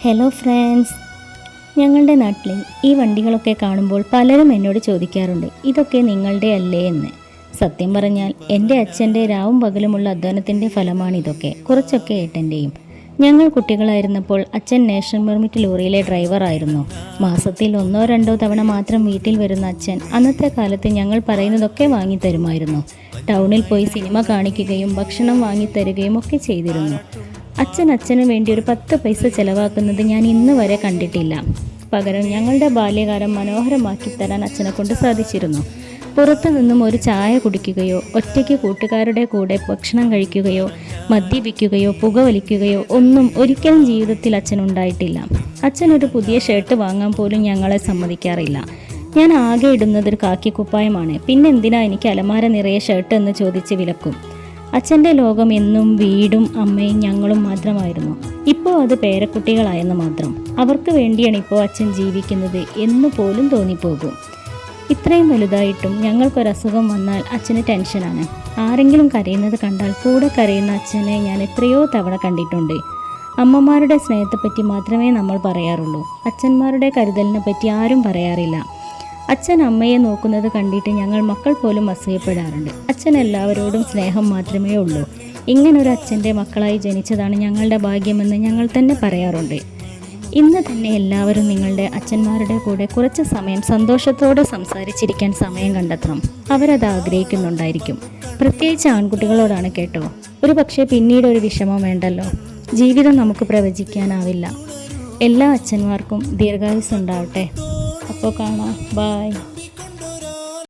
Hello friends, ഞങ്ങളുടെ നാട്ടിലെ ഈ വണ്ടികളൊക്കെ കാണുമ്പോൾ പലരും എന്നോട് ചോദിക്കാറുണ്ട്, ഇതൊക്കെ നിങ്ങളുടെ അല്ലേ എന്ന്. സത്യം പറഞ്ഞാൽ എൻ്റെ അച്ഛൻ്റെ രാവും പകലുമുള്ള അധ്വാനത്തിൻ്റെ ഫലമാണിതൊക്കെ. കുറച്ചൊക്കെ ഏട്ടൻ്റെയും. ഞങ്ങൾ കുട്ടികളായിരുന്നപ്പോൾ അച്ഛൻ നാഷണൽ പെർമിറ്റ് ലോറിയിലെ ഡ്രൈവറായിരുന്നു. മാസത്തിൽ 1-2 തവണ മാത്രം വീട്ടിൽ വരുന്ന അച്ഛൻ അന്നത്തെ കാലത്ത് ഞങ്ങൾ പറയുന്നതൊക്കെ വാങ്ങിത്തരുമായിരുന്നു. ടൗണിൽ പോയി സിനിമ കാണിക്കുകയും ഭക്ഷണം വാങ്ങിത്തരുകയും ഒക്കെ ചെയ്തിരുന്നു. അച്ഛന് വേണ്ടി ഒരു 10 പൈസ ചിലവാക്കുന്നത് ഞാൻ ഇന്ന് വരെ കണ്ടിട്ടില്ല. പകരം ഞങ്ങളുടെ ബാല്യകാലം മനോഹരമാക്കി തരാൻ അച്ഛനെ കൊണ്ട് സാധിച്ചിരുന്നു. പുറത്തു നിന്നും ഒരു ചായ കുടിക്കുകയോ ഒറ്റയ്ക്ക് കൂട്ടുകാരുടെ കൂടെ ഭക്ഷണം കഴിക്കുകയോ മദ്യപിക്കുകയോ പുകവലിക്കുകയോ ഒന്നും ഒരിക്കലും ജീവിതത്തിൽ അച്ഛനുണ്ടായിട്ടില്ല. അച്ഛനൊരു പുതിയ ഷർട്ട് വാങ്ങാൻ പോലും ഞങ്ങളെ സമ്മതിക്കാറില്ല. ഞാൻ ആകെ ഇടുന്നത് ഒരു കാക്കി കുപ്പായമാണ്. പിന്നെന്തിനാ എനിക്ക് അലമാര നിറയെ ഷർട്ട് എന്ന് ചോദിച്ച് വിലക്കും. അച്ഛൻ്റെ ലോകം എന്നും വീടും അമ്മയും ഞങ്ങളും മാത്രമായിരുന്നു. ഇപ്പോൾ അത് പേരക്കുട്ടികളായെന്ന് മാത്രം. അവർക്ക് വേണ്ടിയാണ് ഇപ്പോൾ അച്ഛൻ ജീവിക്കുന്നത് എന്ന് പോലും തോന്നിപ്പോകും. ഇത്രയും വലുതായിട്ടും ഞങ്ങൾക്കൊരസുഖം വന്നാൽ അച്ഛന് ടെൻഷനാണ്. ആരെങ്കിലും കരയുന്നത് കണ്ടാൽ കൂടെ കരയുന്ന അച്ഛനെ ഞാൻ എത്രയോ തവണ കണ്ടിട്ടുണ്ട്. അമ്മമാരുടെ സ്നേഹത്തെപ്പറ്റി മാത്രമേ നമ്മൾ പറയാറുള്ളൂ. അച്ഛന്മാരുടെ കരുതലിനെ പറ്റി ആരും പറയാറില്ല. അച്ഛൻ അമ്മയെ നോക്കുന്നത് കണ്ടിട്ട് ഞങ്ങൾ മക്കൾ പോലും അസൂയപ്പെടാറുണ്ട്. അച്ഛൻ എല്ലാവരോടും സ്നേഹം മാത്രമേ ഉള്ളൂ. ഇങ്ങനൊരു അച്ഛൻ്റെ മക്കളായി ജനിച്ചതാണ് ഞങ്ങളുടെ ഭാഗ്യമെന്ന് ഞങ്ങൾ തന്നെ പറയാറുണ്ട്. ഇന്ന് തന്നെ എല്ലാവരും നിങ്ങളുടെ അച്ഛന്മാരുടെ കൂടെ കുറച്ച് സമയം സന്തോഷത്തോടെ സംസാരിച്ചിരിക്കാൻ സമയം കണ്ടെത്തണം. അവരത് ആഗ്രഹിക്കുന്നുണ്ടായിരിക്കും. പ്രത്യേകിച്ച് ആൺകുട്ടികളോടാണ് കേട്ടോ. ഒരു പക്ഷേ പിന്നീട് ഒരു വിഷമം വേണ്ടല്ലോ. ജീവിതം നമുക്ക് പ്രവചിക്കാനാവില്ല. എല്ലാ അച്ഛന്മാർക്കും ദീർഘായുസ്സുണ്ടാവട്ടെ. അപ്പോൾ കാണാം. ബായ്.